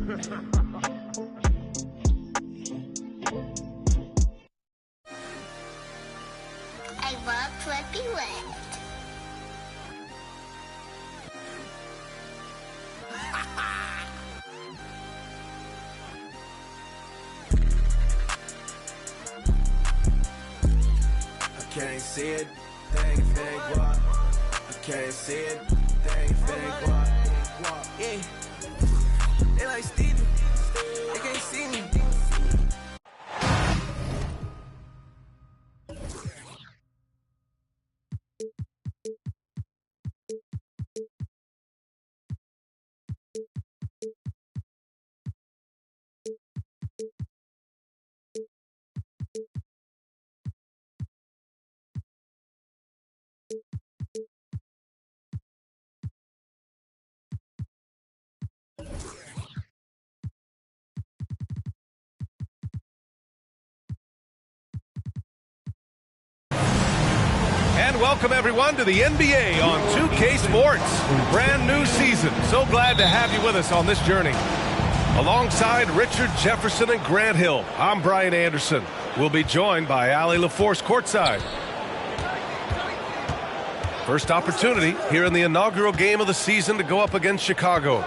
I love Flippy Wet. I can't see it, they ain't finna walk. I can't see it, they ain't finna walk. Yeah, they like Steven, they can't see me. And welcome everyone to the NBA on 2K Sports. Brand new season. So glad to have you with us on this journey. Alongside Richard Jefferson and Grant Hill, I'm Brian Anderson. We'll be joined by Allie LaForce courtside. First opportunity here in the inaugural game of the season to go up against Chicago.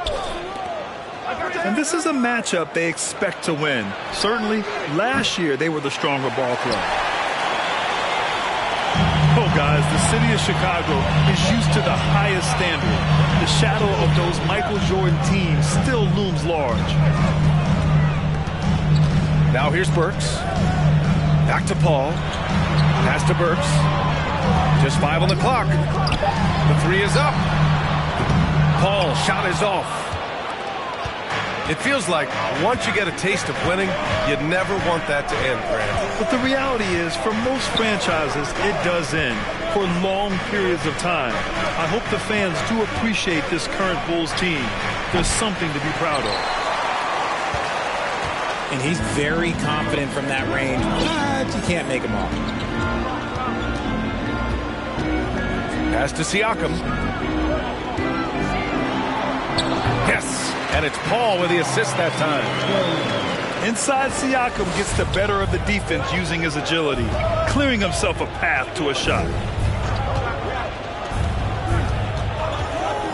And this is a matchup they expect to win. Certainly, last year they were the stronger ball club. Oh, guys, the city of Chicago is used to the highest standard. The shadow of those Michael Jordan teams still looms large. Now here's Burks. Back to Paul. Pass to Burks. Just 5 on the clock. The 3 is up. Paul, shot is off. It feels like once you get a taste of winning, you never want that to end, Grant. But the reality is, for most franchises, it does end for long periods of time. I hope the fans do appreciate this current Bulls team. There's something to be proud of. And he's very confident from that range, but you can't make him off. Pass to Siakam. Yes. And it's Paul with the assist that time. Inside, Siakam gets the better of the defense using his agility, clearing himself a path to a shot.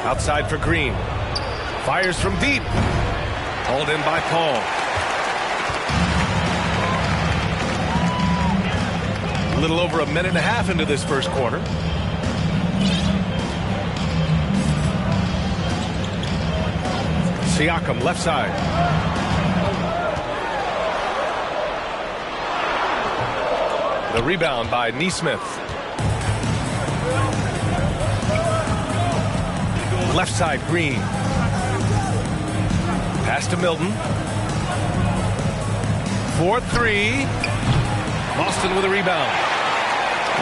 Outside for Green. Fires from deep. Hauled in by Paul. A little over a minute and a half into this first quarter. Siakam, left side. The rebound by Nesmith. Left side, Green. Pass to Milton. 4-3. Boston with a rebound.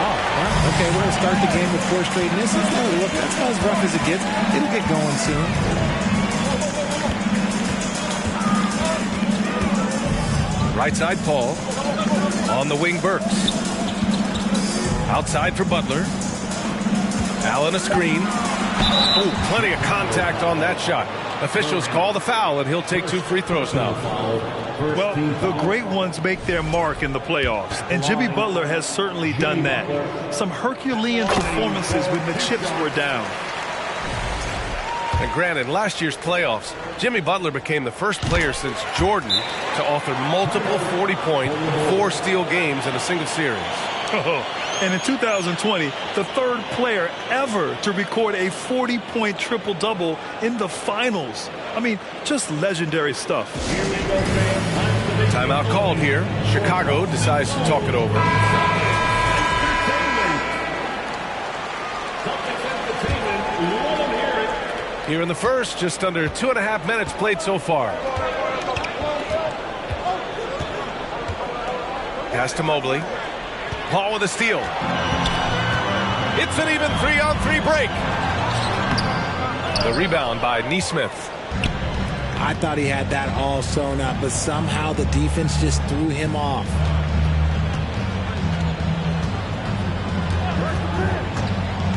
Oh, well, okay, we're going to start the game with 4 straight misses. Oh, look, that's not as rough as it gets. It'll get going soon. Right side, Paul. On the wing, Burks. Outside for Butler. Allen a screen. Oh, plenty of contact on that shot. Officials call the foul, and he'll take 2 free throws now. Well, the great ones make their mark in the playoffs, and Jimmy Butler has certainly done that. Some Herculean performances when the chips were down. And granted, last year's playoffs, Jimmy Butler became the first player since Jordan to author multiple 40-point, 4-steal games in a single series. Oh, and in 2020, the 3rd player ever to record a 40-point triple-double in the finals. I mean, just legendary stuff. Timeout called here. Chicago decides to talk it over. Here in the first, just under 2.5 minutes played so far. Pass to Mobley. Paul with a steal. It's an even 3-on-3 break. The rebound by Nesmith. I thought he had that all sewn up, but somehow the defense just threw him off.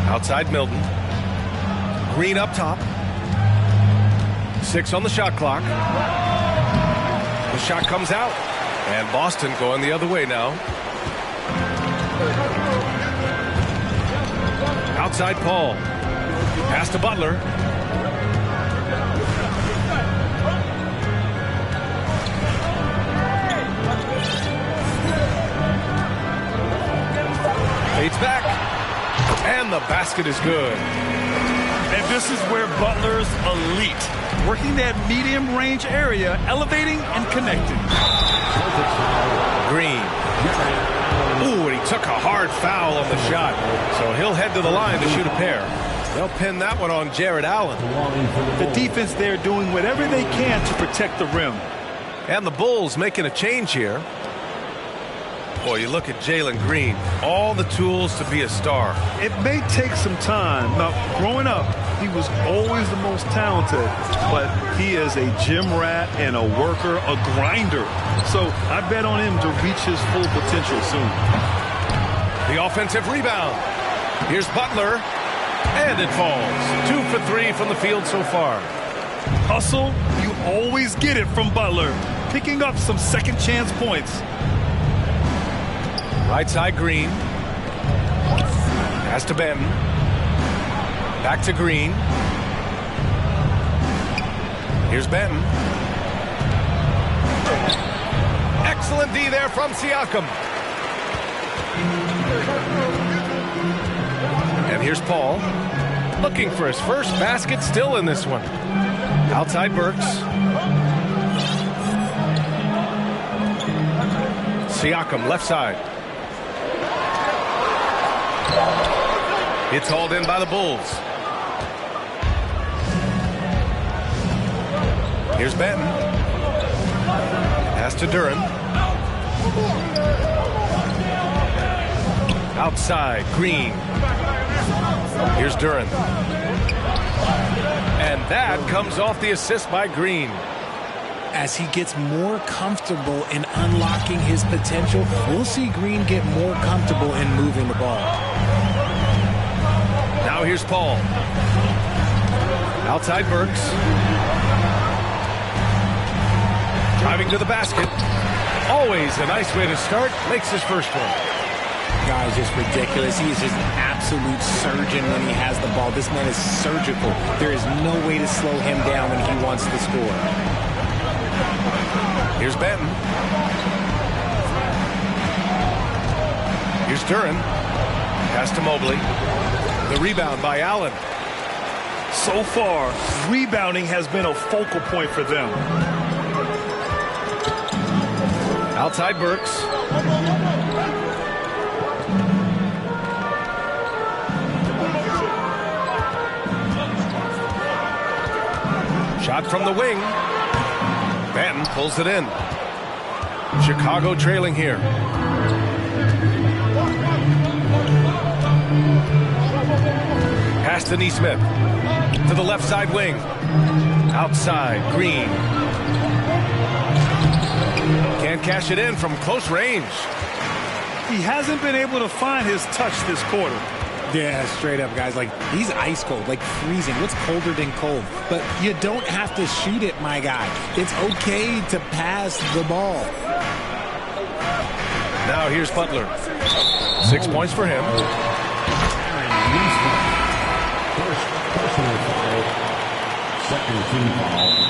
Outside Milton. Green up top. 6 on the shot clock. The shot comes out. And Boston going the other way now. Outside Paul. Pass to Butler. Fades back. And the basket is good. And this is where Butler's elite. Working that medium range area, elevating and connecting. Green. Ooh, and he took a hard foul on the shot. So he'll head to the line to shoot a pair. They'll pin that one on Jared Allen. The defense there doing whatever they can to protect the rim. And the Bulls making a change here. Boy, you look at Jalen Green. All the tools to be a star. It may take some time. Now, growing up, he was always the most talented, but he is a gym rat and a worker, a grinder. So I bet on him to reach his full potential soon. The offensive rebound. Here's Butler. And it falls. 2 for 3 from the field so far. Hustle, you always get it from Butler. Picking up some second chance points. Right side Green. Pass to Benton. Back to Green. Here's Benton. Excellent D there from Siakam. And here's Paul. Looking for his first basket still in this one. Outside Burks. Siakam left side. It's hauled in by the Bulls. Here's Benton. Pass to Duren. Outside, Green. Here's Duren. And that comes off the assist by Green. As he gets more comfortable in unlocking his potential, we'll see Green get more comfortable in moving the ball. Now here's Paul. Outside Burks. Driving to the basket. Always a nice way to start. Makes his first one. Guy's just ridiculous. He is just an absolute surgeon when he has the ball. This man is surgical. There is no way to slow him down when he wants to score. Here's Benton. Here's Duren. Pass to Mobley. The rebound by Allen. So far, rebounding has been a focal point for them. Outside Burks. Shot from the wing. Benton pulls it in. Chicago trailing here. Pass to Nesmith. To the left side wing. Outside, Green. Can't cash it in from close range. He hasn't been able to find his touch this quarter. Yeah, straight up, guys. Like, he's ice cold, like freezing. What's colder than cold? But you don't have to shoot it, my guy. It's okay to pass the ball. Now here's Butler. 6 points for him.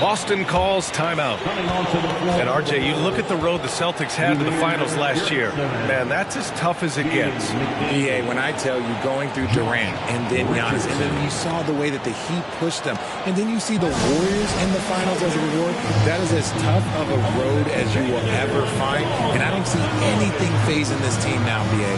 Boston calls timeout. And RJ, you look at the road the Celtics had to the finals last year. Man, that's as tough as it gets. BA, when I tell you, going through Durant and then Giannis, and then you saw the way that the Heat pushed them, and then you see the Warriors in the finals as a reward, that is as tough of a road as you will ever find. And I don't see anything phasing this team now, BA.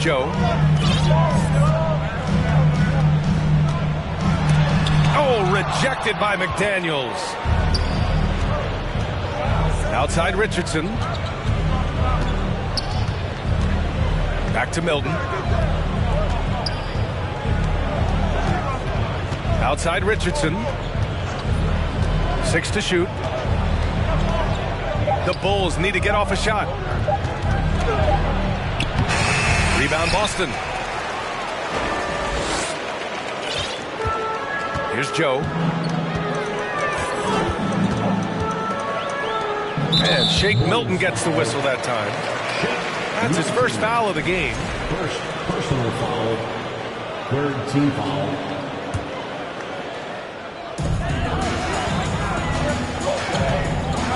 Joe. Oh, rejected by McDaniels. Outside Richardson. Back to Milton. Outside Richardson. 6 to shoot. The Bulls need to get off a shot. Rebound Boston. Here's Joe. And Shake Milton gets the whistle that time. That's his first foul of the game. First personal foul. Third team foul.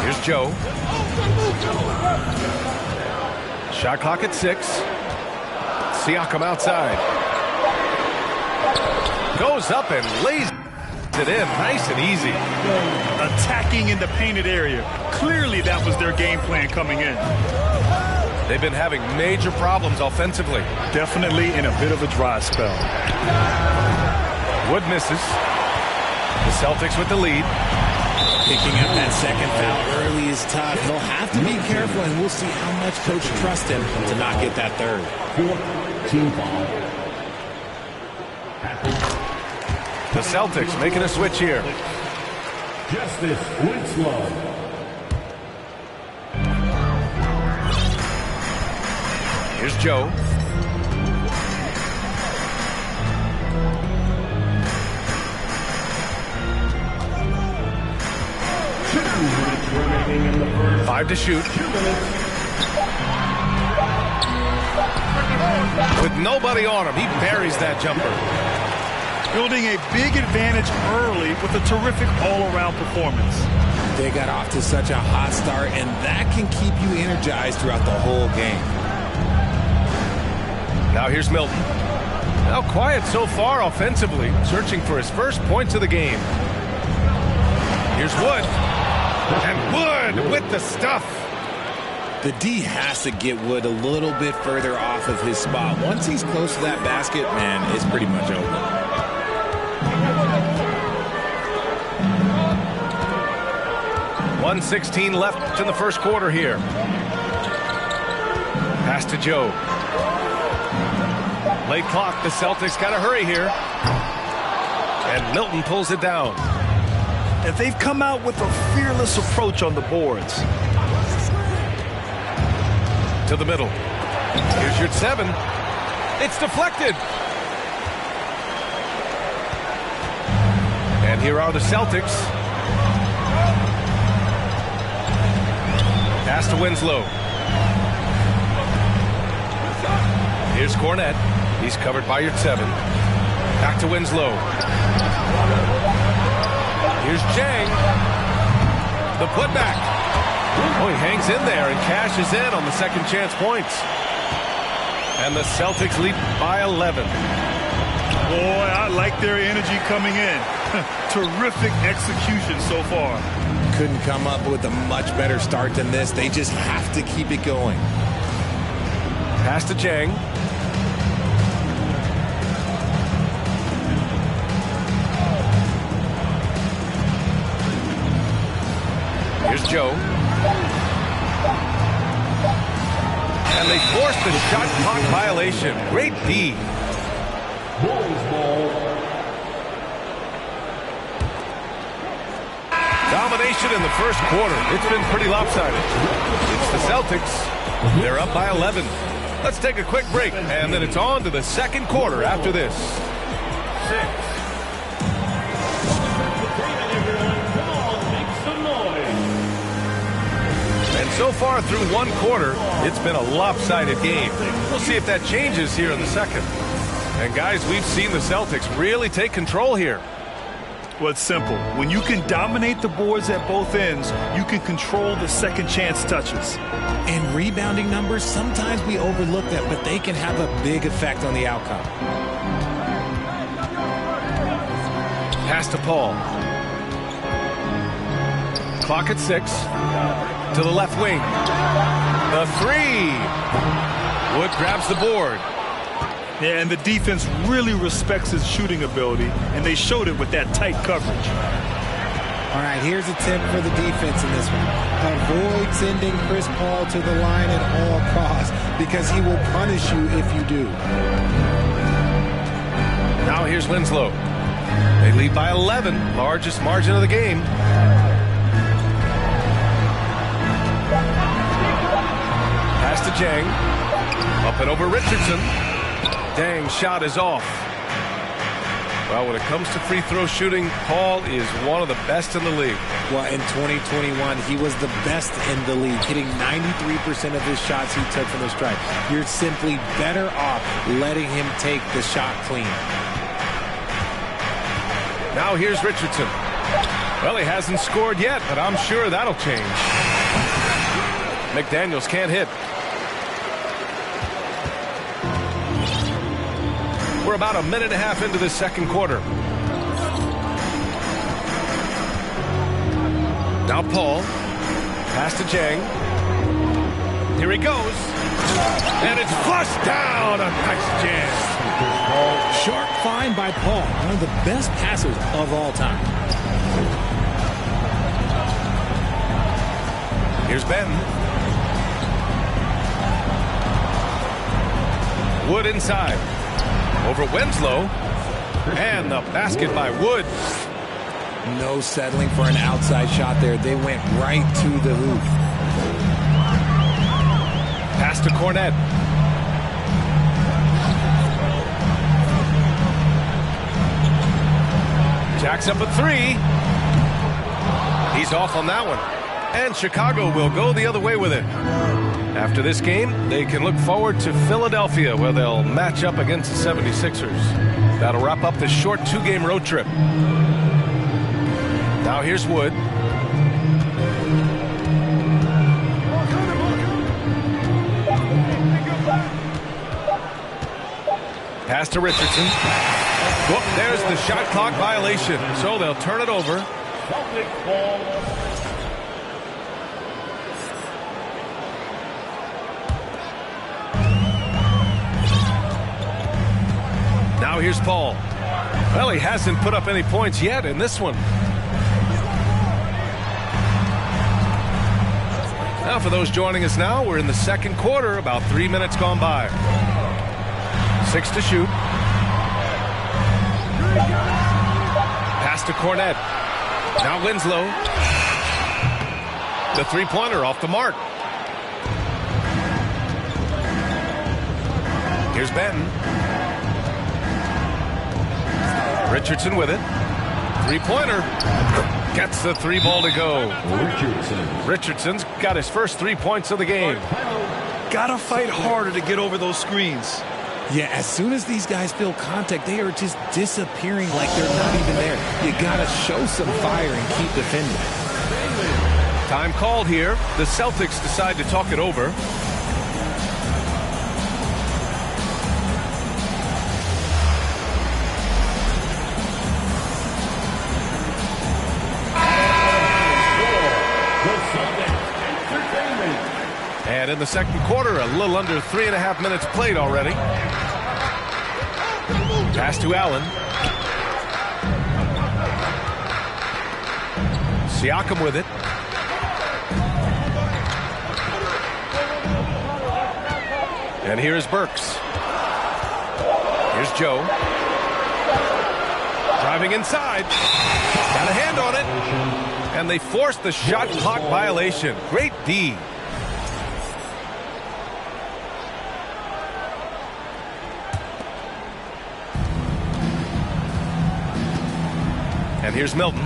Here's Joe. Shot clock at 6. Siakam outside. Goes up and lays it in. Nice and easy. Attacking in the painted area. Clearly that was their game plan coming in. They've been having major problems offensively. Definitely in a bit of a dry spell. Wood misses. The Celtics with the lead. Picking up that second foul early is tough. He'll have to be careful, and we'll see how much coach trusts him to not get that third. Fourth team foul. The Celtics making a switch here. Justice Winslow. Here's Joe. Five to shoot. With nobody on him, he buries that jumper. Building a big advantage early with a terrific all-around performance. They got off to such a hot start, and that can keep you energized throughout the whole game. Now here's Milton. Now quiet so far offensively, searching for his first points of the game. Here's Wood. And Wood with the stuff. The D has to get Wood a little bit further off of his spot. Once he's close to that basket, man, it's pretty much over. .116 left in the first quarter here. Pass to Joe. Late clock, the Celtics got to hurry here. And Milton pulls it down. And they've come out with a fearless approach on the boards. To the middle. Here's your 7. It's deflected. And here are the Celtics. Pass to Winslow. Here's Cornette. He's covered by your 7. Back to Winslow. Here's Jang. The putback. Oh, he hangs in there and cashes in on the second chance points. And the Celtics lead by 11. Boy, I like their energy coming in. Terrific execution so far. Couldn't come up with a much better start than this. They just have to keep it going. Pass to Jang. Here's Joe. And they forced the shot clock violation. Great D. Bulls ball. Domination in the first quarter. It's been pretty lopsided. It's the Celtics. They're up by 11. Let's take a quick break, and then it's on to the second quarter after this. 6. And so far through one quarter, it's been a lopsided game. We'll see if that changes here in the second. And guys, we've seen the Celtics really take control here. Well, it's simple. When you can dominate the boards at both ends, you can control the second chance touches. And rebounding numbers, sometimes we overlook that, but they can have a big effect on the outcome. Pass to Paul. Clock at 6. To the left wing. The 3. Wood grabs the board. Yeah, and the defense really respects his shooting ability, and they showed it with that tight coverage. All right, here's a tip for the defense in this one. avoid sending Chris Paul to the line at all costs because he will punish you if you do. Now here's Winslow. They lead by 11, largest margin of the game. Pass to Jang. Up and over Richardson. Dang, shot is off. Well, when it comes to free throw shooting, Paul is one of the best in the league. Well, in 2021, he was the best in the league, hitting 93% of his shots he took from the stripe. You're simply better off letting him take the shot clean. Now here's Richardson. Well, he hasn't scored yet, but I'm sure that'll change. McDaniels can't hit. We're about a minute and a half into the second quarter. Now Paul. Pass to Jang. Here he goes. And it's flushed down. A nice jam. Sharp find by Paul, one of the best passers of all time. Here's Ben. Wood inside. Over Winslow. And the basket by Wood. No settling for an outside shot there. They went right to the hoop. Pass to Cornette. Jacks up a three. He's off on that one. And Chicago will go the other way with it. After this game, they can look forward to Philadelphia, where they'll match up against the 76ers. That'll wrap up the short two-game road trip. Now here's Wood. Pass to Richardson. Whoop, there's the shot clock violation. So they'll turn it over. Now here's Paul. Well, he hasn't put up any points yet in this one. Now for those joining us now, we're in the second quarter, about 3 minutes gone by. 6 to shoot. Pass to Cornette. Now Winslow. The three-pointer off the mark. Here's Benton. Richardson with it. Three-pointer. Gets the three ball to go. Richardson's got his first 3 points of the game. Gotta fight harder to get over those screens. Yeah, as soon as these guys feel contact, they are just disappearing like they're not even there. You gotta show some fire and keep defending. Time called here. The Celtics decide to talk it over. And in the second quarter, a little under 3.5 minutes played already. Pass to Allen. Siakam with it. And here's Burks. Here's Joe. Driving inside. Got a hand on it. And they forced the shot clock violation. Great D. And here's Milton.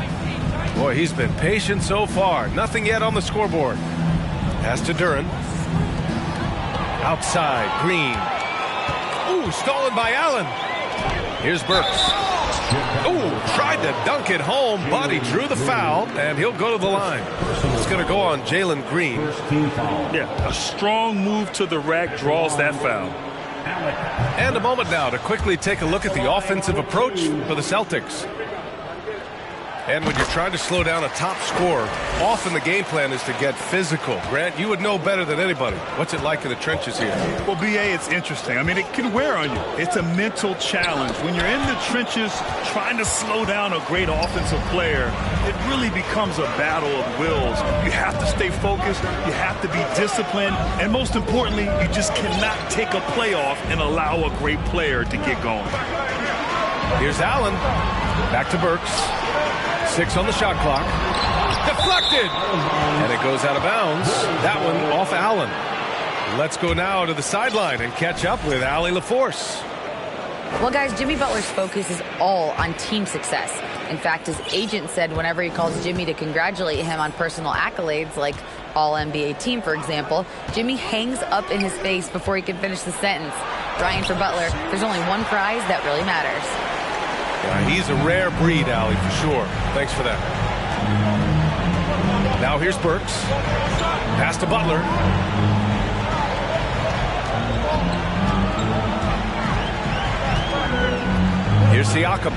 Boy, he's been patient so far. Nothing yet on the scoreboard. Pass to Duran. Outside, Green. Ooh, stolen by Allen. Here's Burks. Ooh, tried to dunk it home, but he drew the foul, and he'll go to the line. It's going to go on Jalen Green. Yeah, a strong move to the rack draws that foul. And a moment now to quickly take a look at the offensive approach for the Celtics. And when you're trying to slow down a top scorer, often the game plan is to get physical. Grant, you would know better than anybody. What's it like in the trenches here? Well, B.A., it's interesting. I mean, it can wear on you. It's a mental challenge. When you're in the trenches trying to slow down a great offensive player, it really becomes a battle of wills. You have to stay focused. You have to be disciplined. And most importantly, you just cannot take a play off and allow a great player to get going. Here's Allen. Back to Burks. 6 on the shot clock. Deflected! And it goes out of bounds. That one off Allen. Let's go now to the sideline and catch up with Allie LaForce. Well, guys, Jimmy Butler's focus is all on team success. In fact, his agent said whenever he calls Jimmy to congratulate him on personal accolades, like All-NBA team, for example, Jimmy hangs up in his face before he can finish the sentence. Ryan, for Butler, there's only one prize that really matters. Yeah, he's a rare breed, Allie, for sure. Thanks for that. Now here's Burks. Pass to Butler. Here's Siakam.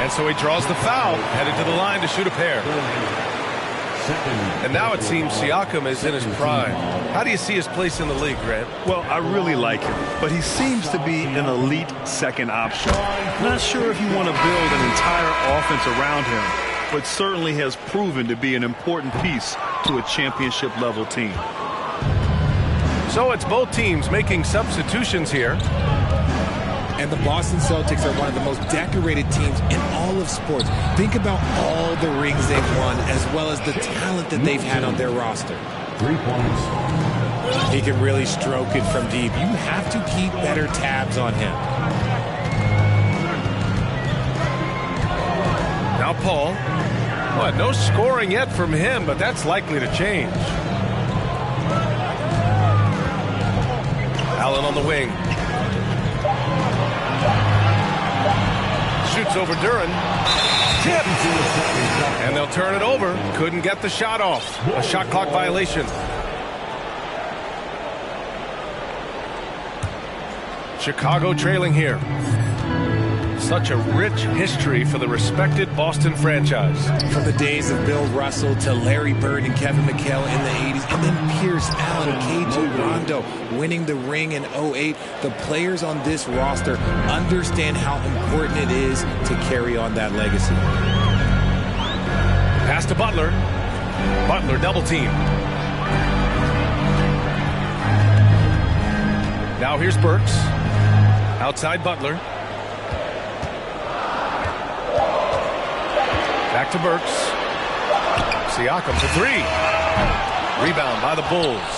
And so he draws the foul, headed to the line to shoot a pair. And now it seems Siakam is in his prime. How do you see his place in the league, Grant? Well, I really like him, but he seems to be an elite second option. Not sure if you want to build an entire offense around him, but certainly has proven to be an important piece to a championship-level team. So it's both teams making substitutions here. And the Boston Celtics are one of the most decorated teams in all of sports. Think about all the rings they've won, as well as the talent that they've had on their roster. 3 points. He can really stroke it from deep. You have to keep better tabs on him. Now Paul. What, no scoring yet from him, but that's likely to change. Allen on the wing. Shoots over Duran. Tipped. And they'll turn it over. Couldn't get the shot off. A shot clock violation. Chicago trailing here. Such a rich history for the respected Boston franchise. From the days of Bill Russell to Larry Bird and Kevin McHale in the 80s, and then Pierce, Allen, KG, Rondo winning the ring in 08. The players on this roster understand how important it is to carry on that legacy. Pass to Butler. Butler double team. Now here's Burks. Outside Butler. Back to Burks. Siakam for 3. Rebound by the Bulls.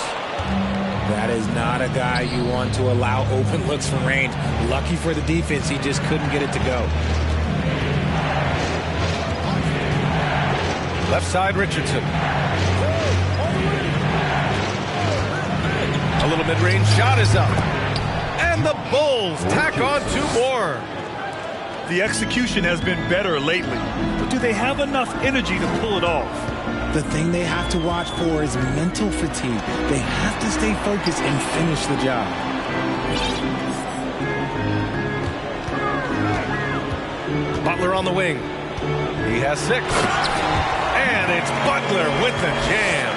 That is not a guy you want to allow open looks from range. Lucky for the defense, he just couldn't get it to go. Left side Richardson. A little mid-range shot is up. And the Bulls tack on 2 more. The execution has been better lately, but do they have enough energy to pull it off? The thing they have to watch for is mental fatigue. They have to stay focused and finish the job. Butler on the wing. He has 6. And it's Butler with the jam.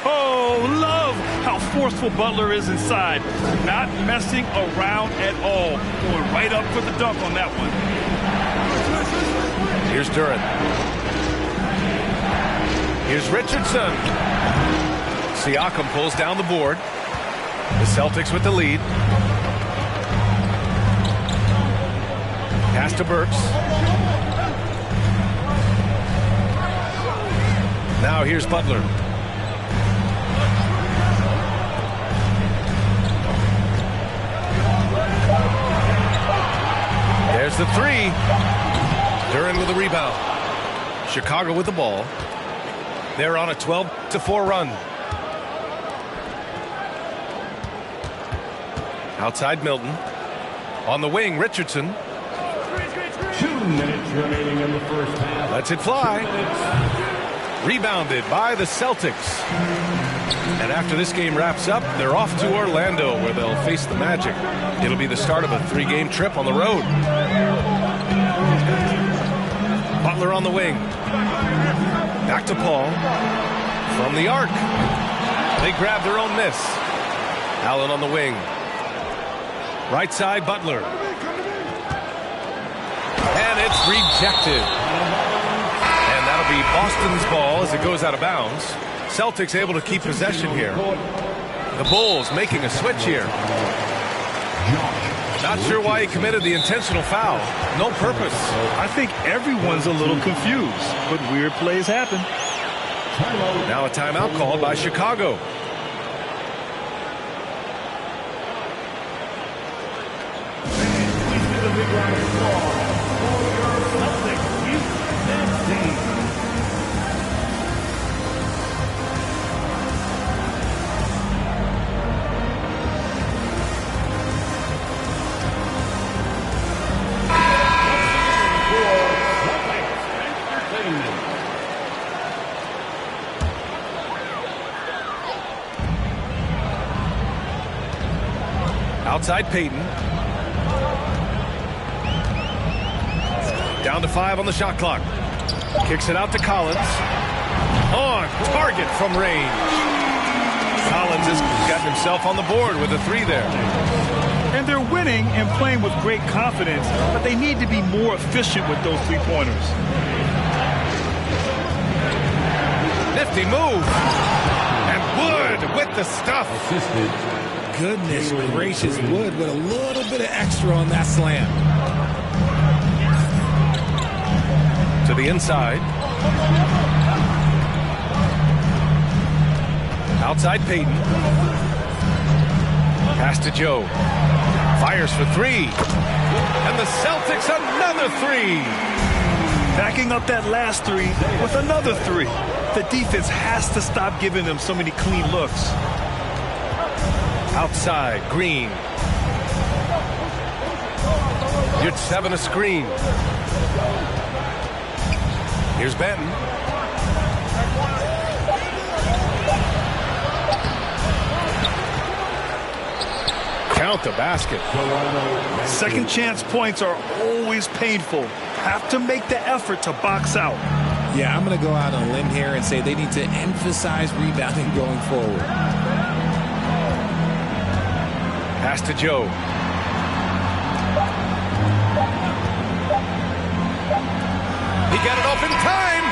Oh, love how forceful Butler is inside. Not messing around at all. Going right up for the dunk on that one. Here's Duran. Here's Richardson. Siakam pulls down the board. The Celtics with the lead. Pass to Burks. Now here's Butler. There's the 3. Duran with the rebound. Chicago with the ball. They're on a 12-4 run. Outside Milton. On the wing, Richardson. 2 minutes remaining in the first half. Lets it fly. Rebounded by the Celtics. And after this game wraps up, they're off to Orlando, where they'll face the Magic. It'll be the start of a 3-game trip on the road. Butler on the wing. Back to Paul. From the arc. They grab their own miss. Allen on the wing. Right side, Butler. And it's rejected. And that'll be Boston's ball as it goes out of bounds. Celtics able to keep possession here. The Bulls making a switch here. Not sure why he committed the intentional foul. No purpose. I think everyone's a little confused, but weird plays happen. Now a timeout called by Chicago. Outside Payton. Down to 5 on the shot clock. Kicks it out to Collins. On target from range. Collins has gotten himself on the board with a 3 there. And they're winning and playing with great confidence, but they need to be more efficient with those 3-pointers. Nifty move. And Wood with the stuff. Goodness gracious, Wood with a little bit of extra on that slam. To the inside. Outside Payton. Pass to Joe. Fires for 3. And the Celtics another 3. Backing up that last 3 with another 3. The defense has to stop giving them so many clean looks. Outside, Green. You're 7 a screen. Here's Benton. Count the basket. Second chance points are always painful. Have to make the effort to box out. Yeah, I'm going to go out on a limb here and say they need to emphasize rebounding going forward. Pass to Joe. He got it off in time.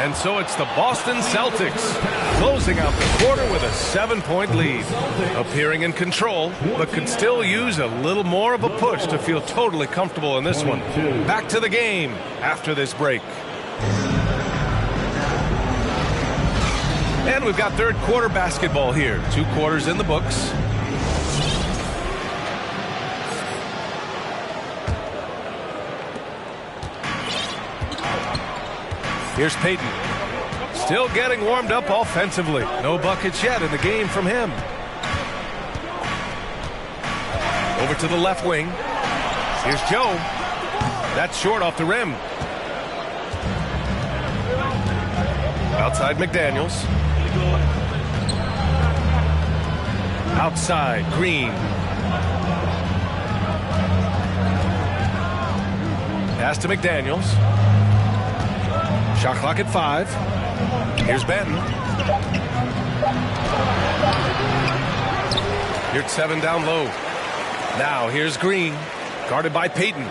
And so it's the Boston Celtics closing out the quarter with a 7-point lead. Appearing in control, but could still use a little more of a push to feel totally comfortable in this one. Back to the game after this break. And we've got third quarter basketball here. 2 quarters in the books. Here's Payton. Still getting warmed up offensively. No buckets yet in the game from him. Over to the left wing. Here's Joe. That's short off the rim. Outside McDaniels. Outside Green. Pass to McDaniels. Shot clock at 5. Here's Benton. You're at 7 down low. Now here's Green. Guarded by Payton.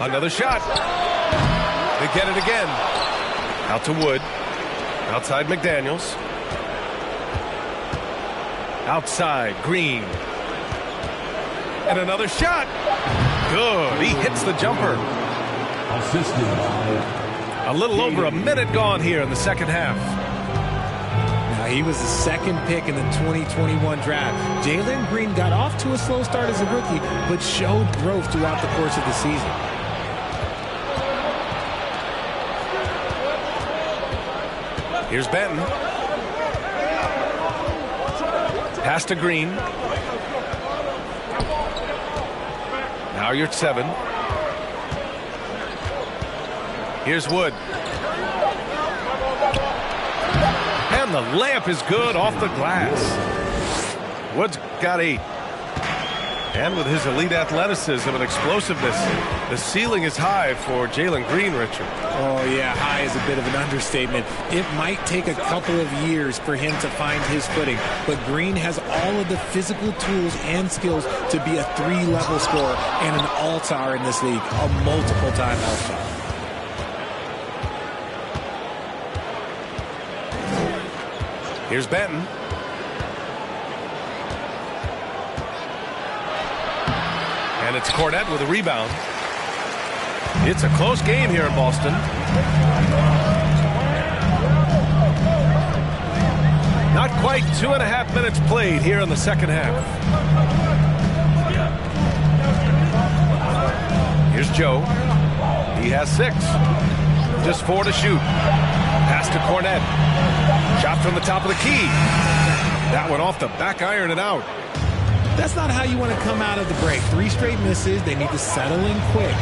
Another shot. They get it again. Out to Wood. Outside McDaniels. Outside Green. And another shot. Good. He hits the jumper. A little over a minute gone here in the second half. Now, he was the second pick in the 2021 draft. Jalen Green got off to a slow start as a rookie, but showed growth throughout the course of the season. Here's Benton. Pass to Green. Now you're at 7. Here's Wood. And the layup is good off the glass. Wood's got 8. And with his elite athleticism and explosiveness, the ceiling is high for Jalen Green, Richard. Oh, yeah, high is a bit of an understatement. It might take a couple of years for him to find his footing, but Green has all of the physical tools and skills to be a 3-level scorer and an all-star in this league, a multiple-time all-star. Here's Benton. And it's Cornette with a rebound. It's a close game here in Boston. Not quite 2.5 minutes played here in the second half. Here's Joe. He has 6. Just 4 to shoot. Pass to Cornette. Shot from the top of the key. That one off the back iron and out. That's not how you want to come out of the break. 3 straight misses. They need to settle in quick.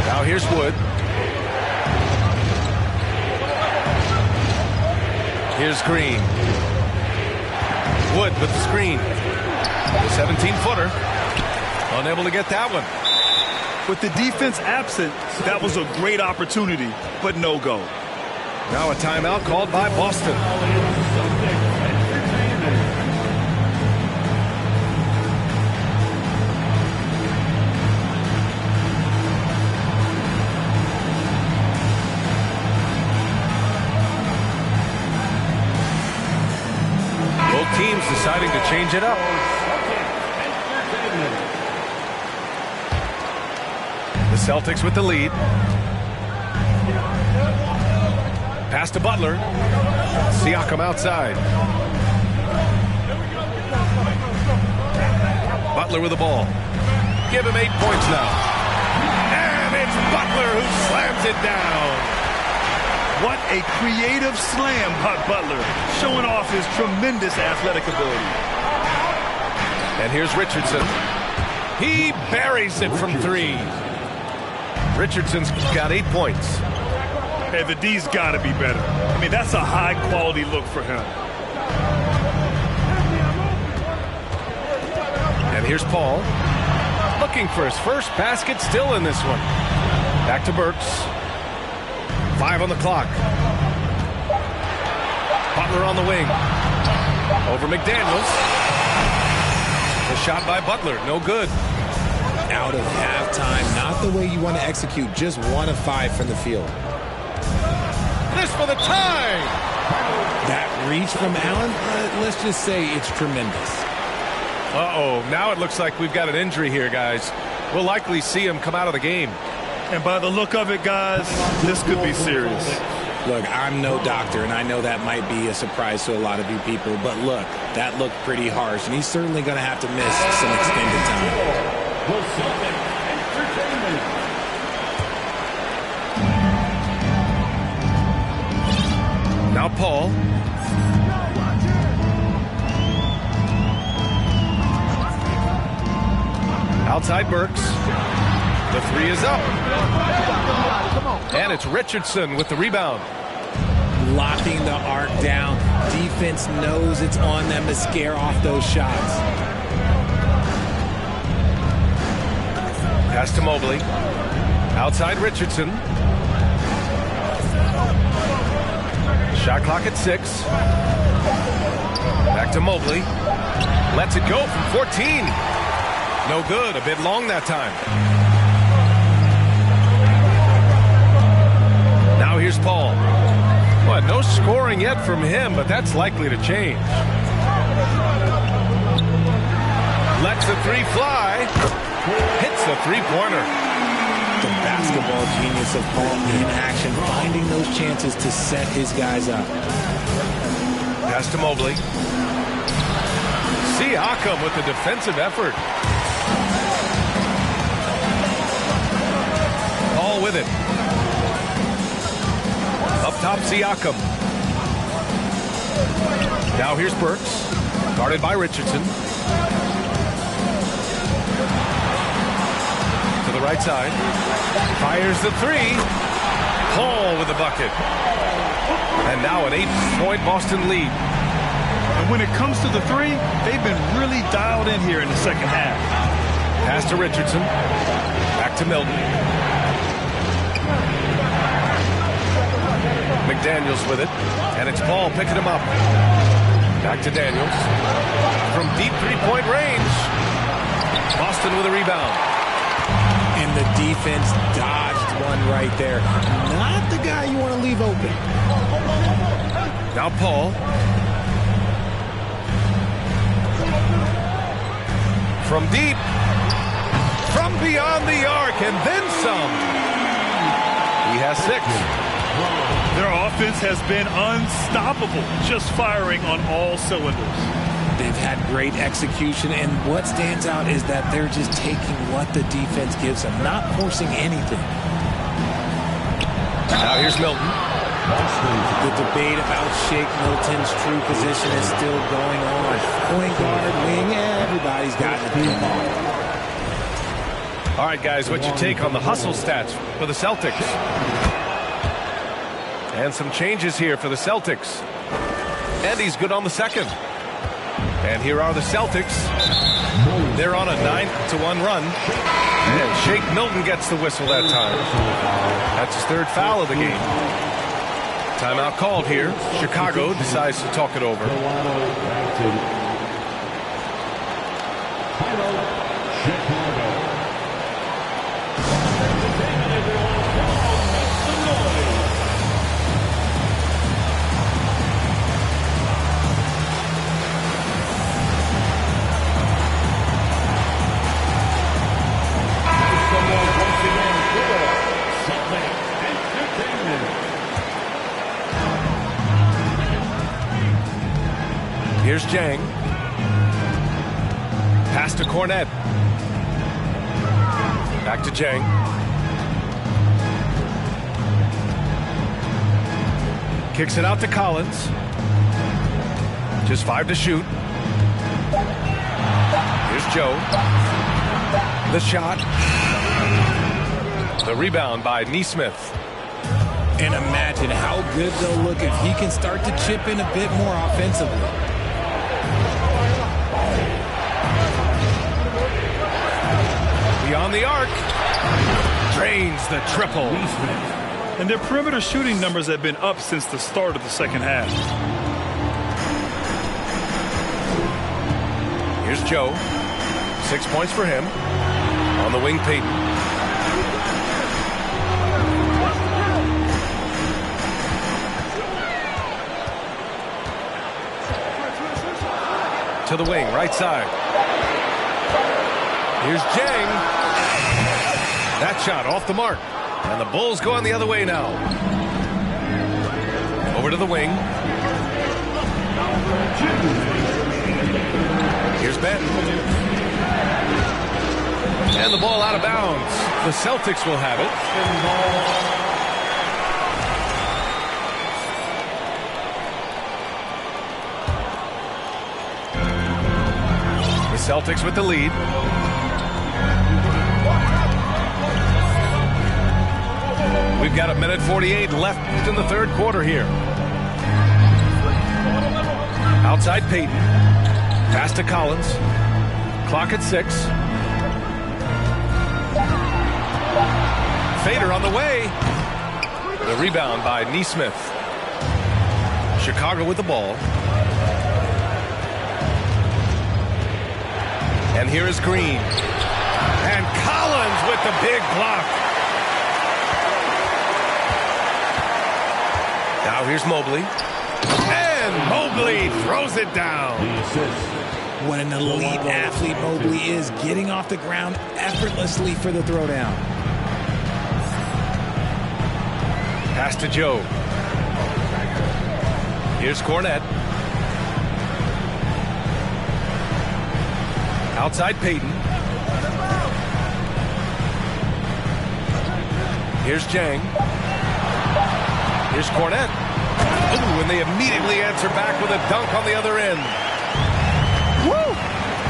Now here's Wood. Here's Green. Wood with the screen. The 17-footer. Unable to get that one. With the defense absent, that was a great opportunity, but no go. Now a timeout called by Boston. Both teams deciding to change it up. The Celtics with the lead. Pass to Butler. Siakam outside. Butler with the ball. Give him 8 points now. And it's Butler who slams it down. What a creative slam by Butler, showing off his tremendous athletic ability. And here's Richardson. He buries it from 3. Richardson's got 8 points. Hey, the D's got to be better. I mean, that's a high-quality look for him. And here's Paul. Looking for his first basket, still in this one. Back to Burks. 5 on the clock. Butler on the wing. Over McDaniels. The shot by Butler, no good. Out of halftime, not the way you want to execute, just 1 of 5 from the field. This for the tie! That reach from Allen, let's just say it's tremendous. Uh-oh, now it looks like we've got an injury here, guys. We'll likely see him come out of the game. And by the look of it, guys, this could be serious. Look, I'm no doctor, and I know that might be a surprise to a lot of you people, but look, that looked pretty harsh, and he's certainly going to have to miss some extended time. Now Paul. Outside Burks. The 3 is up. And it's Richardson with the rebound. Locking the arc down. Defense knows it's on them to scare off those shots. Pass to Mobley. Outside Richardson. Shot clock at 6. Back to Mobley. Lets it go from 14. No good. A bit long that time. Now here's Paul. Well, no scoring yet from him, but that's likely to change. Lets the 3 fly. Hits the 3-pointer. The basketball genius of Paul in action, finding those chances to set his guys up. Pass to Mobley. Siakam with the defensive effort. Paul with it. Up top, Siakam. Now here's Burks. Guarded by Richardson. To the right side. Fires the three. Paul with the bucket. And now an 8-point Boston lead. And when it comes to the three, they've been really dialed in here in the second half. Pass to Richardson. Back to Milton. McDaniels with it. And it's Paul picking him up. Back to Daniels. From deep three-point range. Boston with a rebound. And the defense dodged one right there. Not the guy you want to leave open. Now Paul. From deep. From beyond the arc. And then some. He has 6. Their offense has been unstoppable, just firing on all cylinders. They've had great execution, and what stands out is that they're just taking what the defense gives them, not forcing anything. Now here's Milton. The debate about Shake Milton's true position is still going on. Point guard, wing, everybody's got it. All right, guys, what's your take on the hustle stats for the Celtics? And some changes here for the Celtics. And he's good on the second. And here are the Celtics. They're on a 9-1 run. And Shake Milton gets the whistle that time. That's his 3rd foul of the game. Timeout called here. Chicago decides to talk it over. Here's Jang. Pass to Cornette. Back to Jang. Kicks it out to Collins. Just 5 to shoot. Here's Joe. The shot. The rebound by Nesmith. And imagine how good they'll look if he can start to chip in a bit more offensively. Beyond the arc. Drains the triple. And their perimeter shooting numbers have been up since the start of the second half. Here's Joe. 6 points for him. On the wing, Peyton. To the wing, right side. Here's Jang. That shot off the mark. And the Bulls going the other way now. Over to the wing. Here's Ben. And the ball out of bounds. The Celtics will have it. The Celtics with the lead. We've got 1:48 left in the 3rd quarter here. Outside Peyton. Pass to Collins. Clock at 6. Fader on the way. The rebound by Nesmith. Chicago with the ball. And here is Green. And Collins with the big block. Now here's Mobley. And Mobley throws it down. What an elite athlete Mobley is, getting off the ground effortlessly for the throwdown. Pass to Joe. Here's Cornette. Outside Peyton. Here's Jang. Here's Cornette. Ooh, and they immediately answer back with a dunk on the other end. Woo!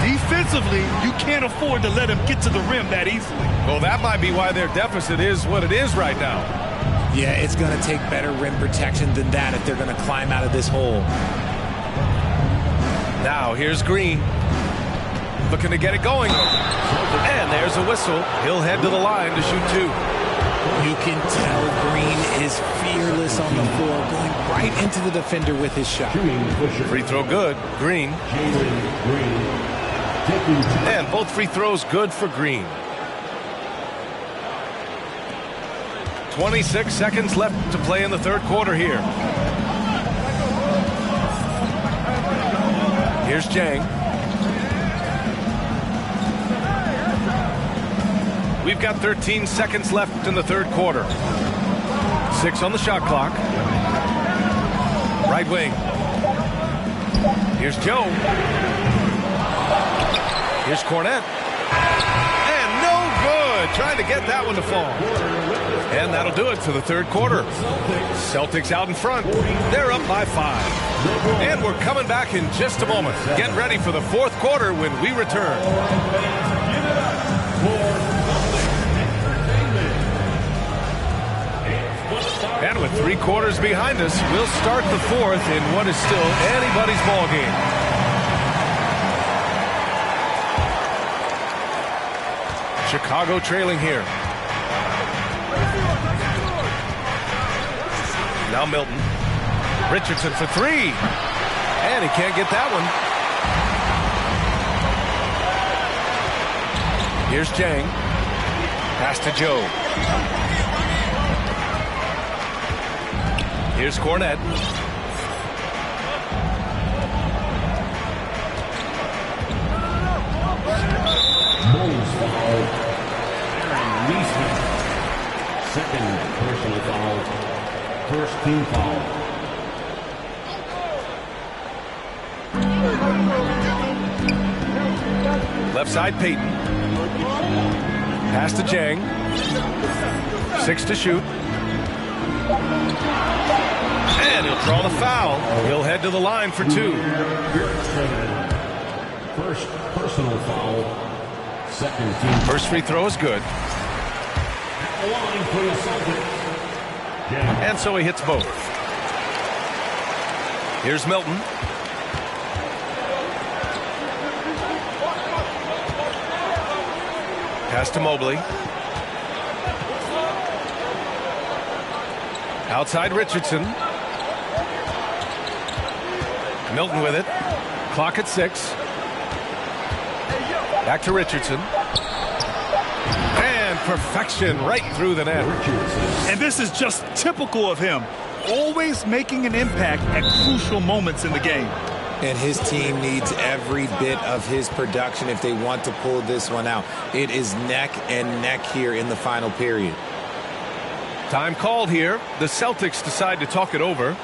Defensively, you can't afford to let him get to the rim that easily. Well, that might be why their deficit is what it is right now. Yeah, it's going to take better rim protection than that if they're going to climb out of this hole. Now, here's Green. Looking to get it going. And there's a whistle. He'll head to the line to shoot 2. You can tell Green is fearless on the floor, going right into the defender with his shot. Free throw good. Green. And both free throws good for Green. 26 seconds left to play in the third quarter here. Here's Jang. We've got 13 seconds left in the third quarter. 6 on the shot clock. Right wing. Here's Joe. Here's Cornette. And no good. Trying to get that one to fall. And that'll do it for the third quarter. Celtics out in front. They're up by 5. And we're coming back in just a moment. Get ready for the fourth quarter when we return. And with 3 quarters behind us, we'll start the fourth in what is still anybody's ball game. Chicago trailing here. Now Milton. Richardson for 3. And he can't get that one. Here's Jang. Pass to Joe. Here's Cornette. Bulls foul. Second personal foul. First team foul. Left side, Peyton. Pass to Jang. 6 to shoot. And he'll draw the foul. He'll head to the line for 2. First personal foul. Second team. First free throw is good. The line for the Celtics. And so he hits both. Here's Milton. Pass to Mobley. Outside Richardson. Milton with it. Clock at 6. Back to Richardson. And perfection right through the net. And this is just typical of him. Always making an impact at crucial moments in the game. And his team needs every bit of his production if they want to pull this one out. It is neck and neck here in the final period. Time called here. The Celtics decide to talk it over.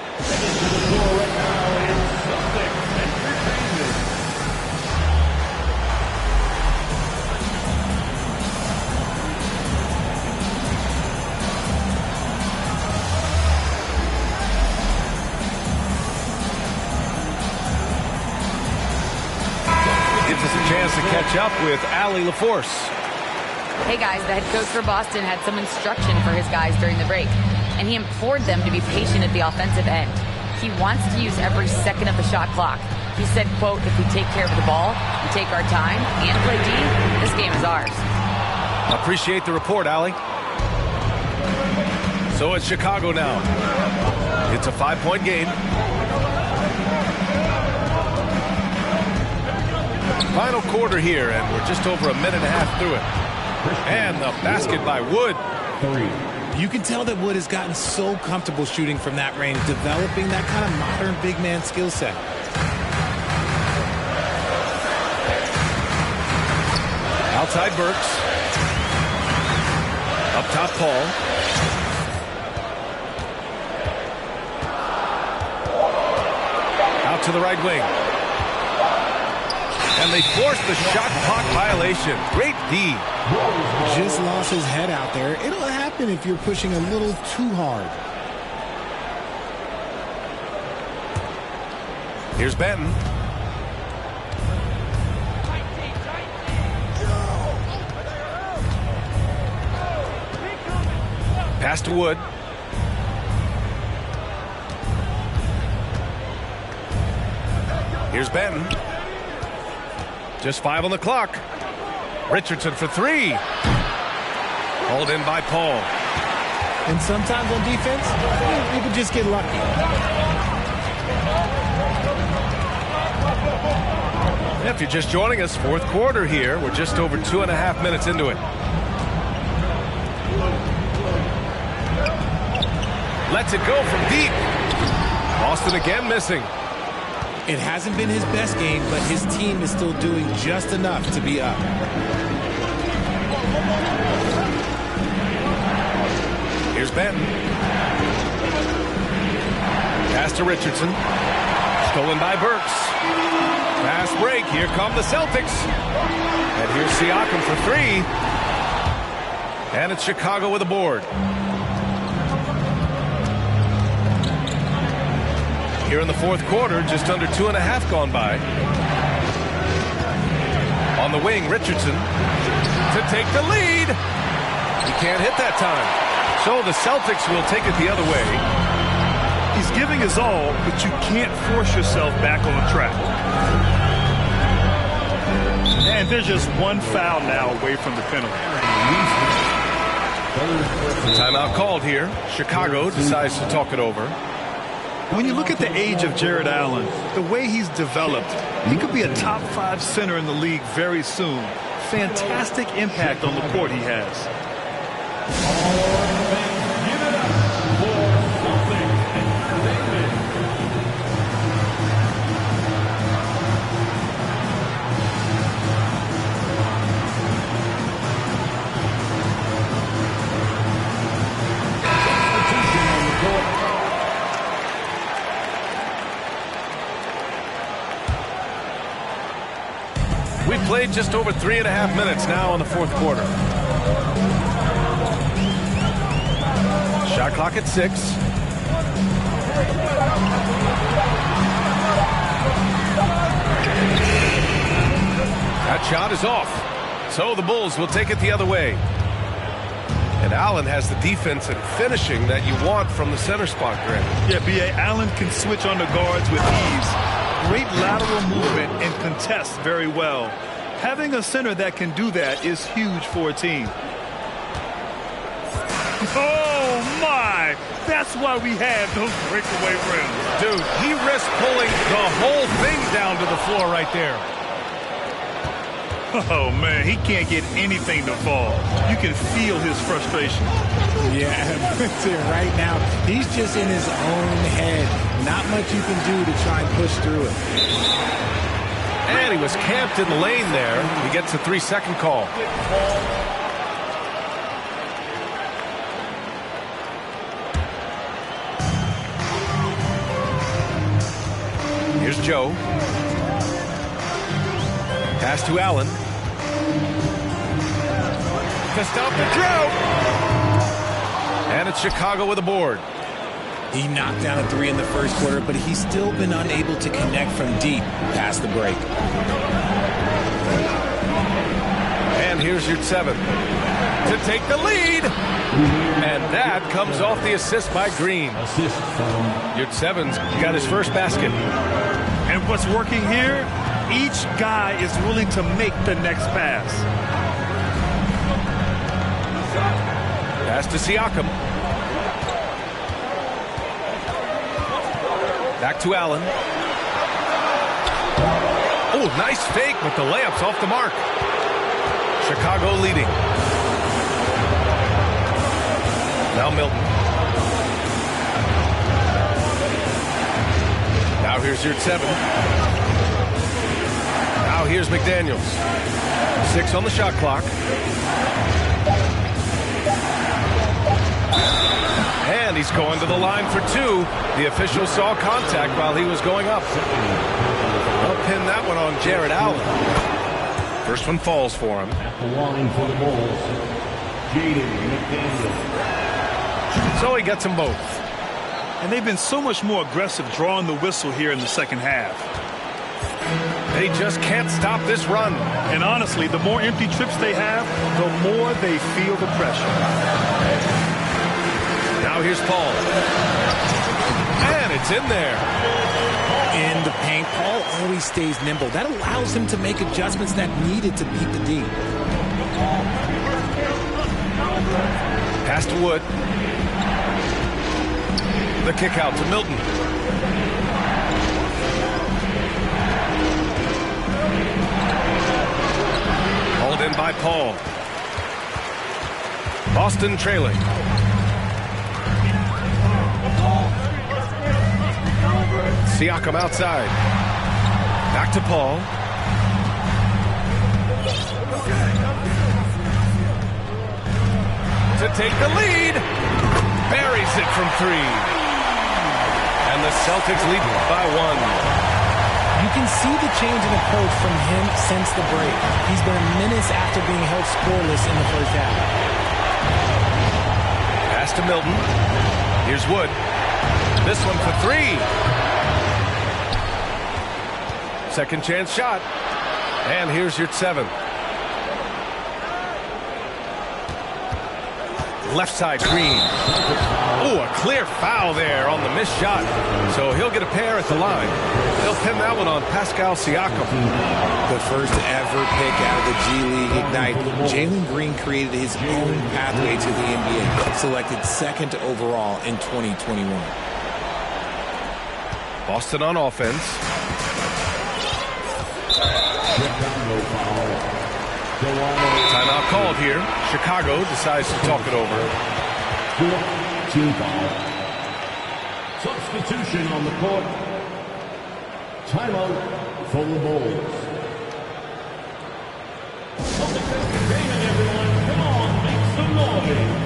Gives us a chance to catch up with Allie LaForce. Hey guys, the head coach for Boston had some instruction for his guys during the break, and he implored them to be patient at the offensive end. He wants to use every second of the shot clock. He said, quote, if we take care of the ball, we take our time, and play D, this game is ours. Appreciate the report, Allie. So it's Chicago now. It's a 5-point game. Final quarter here, and we're just over a minute and a half through it. And the basket by Wood. You can tell that Wood has gotten so comfortable shooting from that range, developing that kind of modern big man skill set. Outside Burks. Up top Paul. Out to the right wing. And they forced the shot clock violation. Great D. Just lost his head out there. It'll happen if you're pushing a little too hard. Here's Benton. Pass to Wood. Here's Benton. Just 5 on the clock. Richardson for 3. Hauled in by Paul. And sometimes on defense, you can just get lucky. If you're just joining us, fourth quarter here. We're just over 2.5 minutes into it. Lets it go from deep. Boston again missing. It hasn't been his best game, but his team is still doing just enough to be up. Here's Benton. Pass to Richardson. Stolen by Burks. Fast break. Here come the Celtics. And here's Siakam for 3. And it's Chicago with a board. Here in the fourth quarter, just under 2.5 gone by. On the wing, Richardson to take the lead. He can't hit that time. So the Celtics will take it the other way. He's giving his all, but you can't force yourself back on track. And there's just one foul now away from the penalty. Timeout called here. Chicago decides to talk it over. When you look at the age of Jared Allen, the way he's developed, he could be a top 5 center in the league very soon. Fantastic impact on the court he has. We've played just over 3.5 minutes now in the fourth quarter. Shot clock at 6. That shot is off. So the Bulls will take it the other way. And Allen has the defense and finishing that you want from the center spot, Grant. Yeah, B.A. Allen can switch on the guards with ease. Great lateral movement and contests very well. Having a center that can do that is huge for a team. Oh, my! That's why we have those breakaway rims. Dude, he risked pulling the whole thing down to the floor right there. Oh, man, he can't get anything to fall. You can feel his frustration. Yeah, right now, he's just in his own head. Not much you can do to try and push through it. And he was camped in the lane there. He gets a 3-second call. Here's Joe. Pass to Allen. To stop the drought. And it's Chicago with a board. He knocked down a 3 in the first quarter, but he's still been unable to connect from deep past the break. And here's your 7 to take the lead. And that comes off the assist by Green. Your 7's got his first basket. And what's working here? Each guy is willing to make the next pass. Pass to Siakam. Back to Allen. Oh, nice fake, but the layup's off the mark. Chicago leading. Now Milton. Now here's your 7. Now here's McDaniels. 6 on the shot clock. And he's going to the line for 2. The official saw contact while he was going up. I'll pin that one on Jared Allen. First one falls for him. At the line for the Bulls, Jaden McDaniels. So he gets them both. And they've been so much more aggressive drawing the whistle here in the second half. They just can't stop this run. And honestly, the more empty trips they have, the more they feel the pressure. Now here's Paul. And it's in there. In the paint, Paul always stays nimble. That allows him to make adjustments that needed to beat the D. Pass to Wood. The kick out to Milton. Hauled in by Paul. Boston trailing. Siakam outside. Back to Paul. To take the lead. Buries it from three. And the Celtics lead by one. You can see the change in approach from him since the break. He's been a menace after being held scoreless in the first half. Pass to Milton. Here's Wood. This one for three. Second chance shot. And here's your 7. Left side, Green. Oh, a clear foul there on the missed shot. So he'll get a pair at the line. They'll pin that one on Pascal Siakam. The first ever pick out of the G League Ignite. Jalen Green created his own pathway to the NBA. Selected second overall in 2021. Boston on offense. Timeout called here. Chicago decides to talk it over. Team foul. Substitution on the court. Timeout for the Bulls. Entertainment, everyone. Come on, make some noise.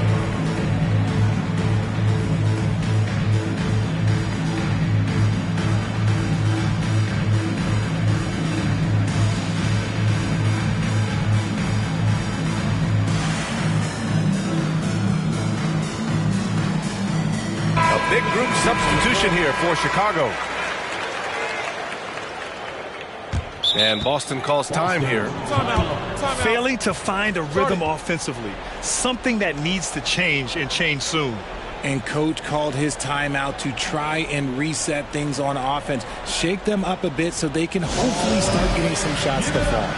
Big group substitution here for Chicago. And Boston calls time here. Failing to find a rhythm offensively. Something that needs to change and change soon. And coach called his timeout to try and reset things on offense. Shake them up a bit so they can hopefully start getting some shots to fall.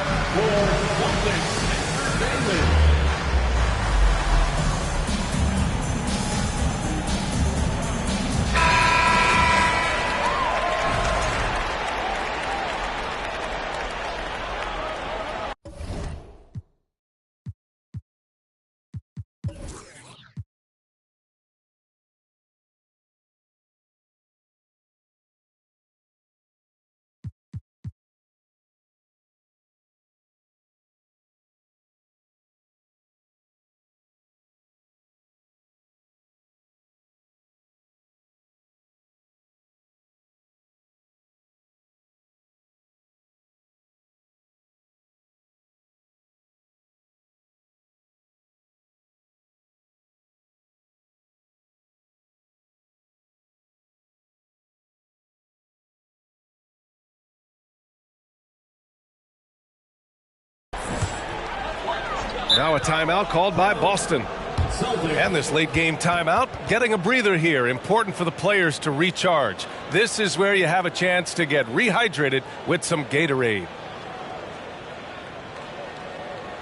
Now a timeout called by Boston. And this late game timeout, getting a breather here. Important for the players to recharge. This is where you have a chance to get rehydrated with some Gatorade.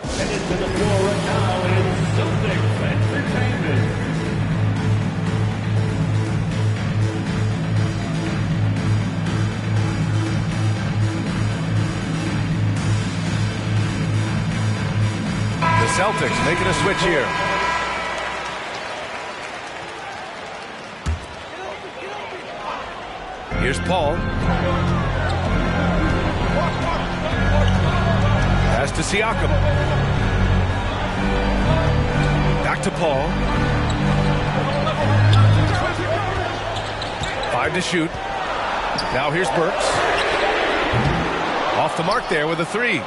Headed to the floor right now is Celtics Entertainment. The Celtics making a switch here. Here's Paul. Pass to Siakam. Back to Paul. 5 to shoot. Now here's Burks. Off the mark there with a 3.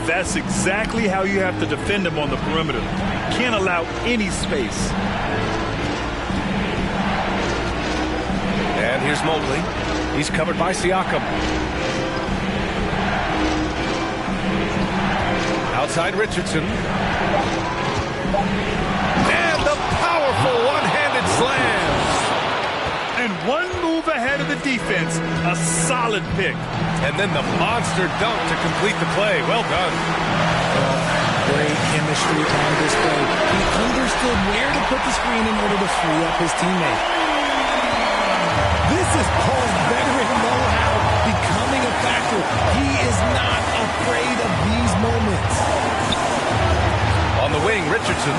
That's exactly how you have to defend him on the perimeter. Can't allow any space. And here's Mobley. He's covered by Siakam. Outside Richardson. And the powerful one-handed defense, a solid pick. And then the monster dunk to complete the play. Well done. Great chemistry on display. He understood where to put the screen in order to free up his teammate. This is Paul's veteran know-how becoming a factor. He is not afraid of these moments. On the wing, Richardson.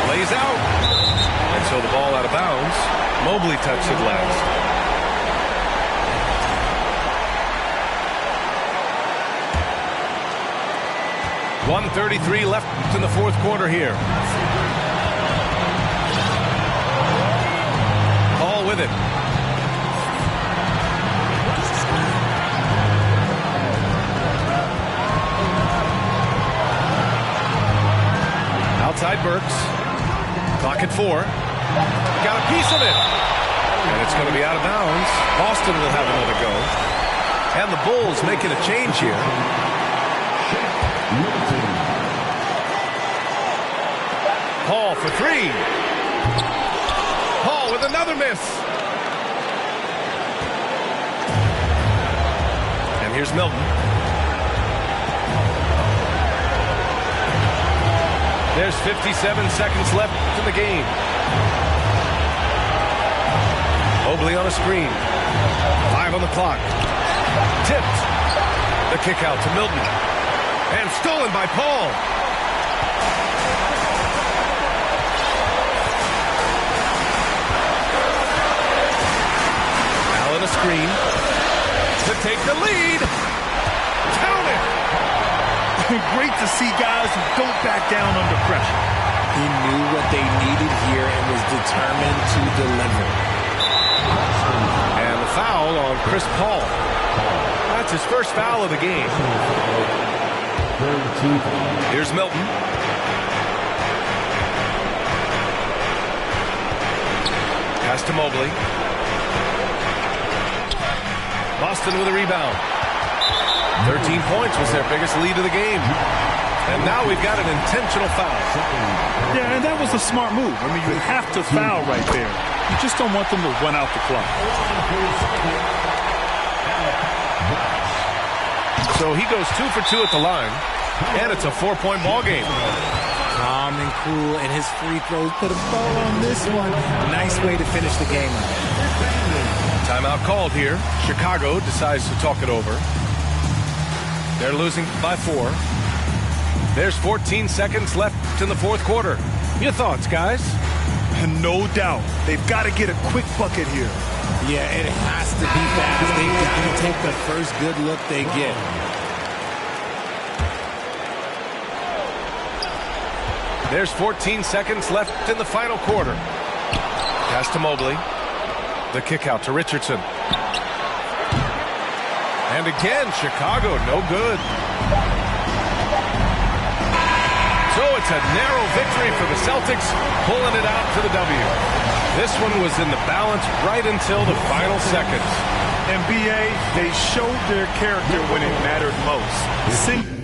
Lays out. And so the ball out of bounds. Mobley touched it last. 1:33 left in the fourth quarter here. Paul with it. Outside Burks. Clock at 4. Got a piece of it. And it's going to be out of bounds. Boston will have another go. And the Bulls making a change here. Paul for 3. Paul with another miss. And here's Milton. There's 57 seconds left in the game. Mobley on a screen. 5 on the clock. Tipped. The kick out to Milton. And stolen by Paul. Allen a screen to take the lead. Count it. Great to see guys who don't back down under pressure. He knew what they needed here and was determined to deliver. And the foul on Chris Paul. That's his first foul of the game. Here's Milton. Pass to Mobley. Boston with a rebound. 13 points was their biggest lead of the game. And now we've got an intentional foul. Yeah, and that was a smart move. I mean, you have to foul right there. You just don't want them to run out the clock. So he goes 2 for 2 at the line, and it's a 4-point ball game. Calm and cool, and his free throws put a bow on this one. Nice way to finish the game. Timeout called here. Chicago decides to talk it over. They're losing by 4. There's 14 seconds left in the fourth quarter. Your thoughts, guys? And no doubt, they've got to get a quick bucket here. Yeah, it has to be fast. They've got to take the first good look they get. There's 14 seconds left in the final quarter. Pass to Mobley. The kick out to Richardson. And again, Chicago, no good. So it's a narrow victory for the Celtics, pulling it out for the W. This one was in the balance right until the final seconds. NBA, they showed their character when it mattered most.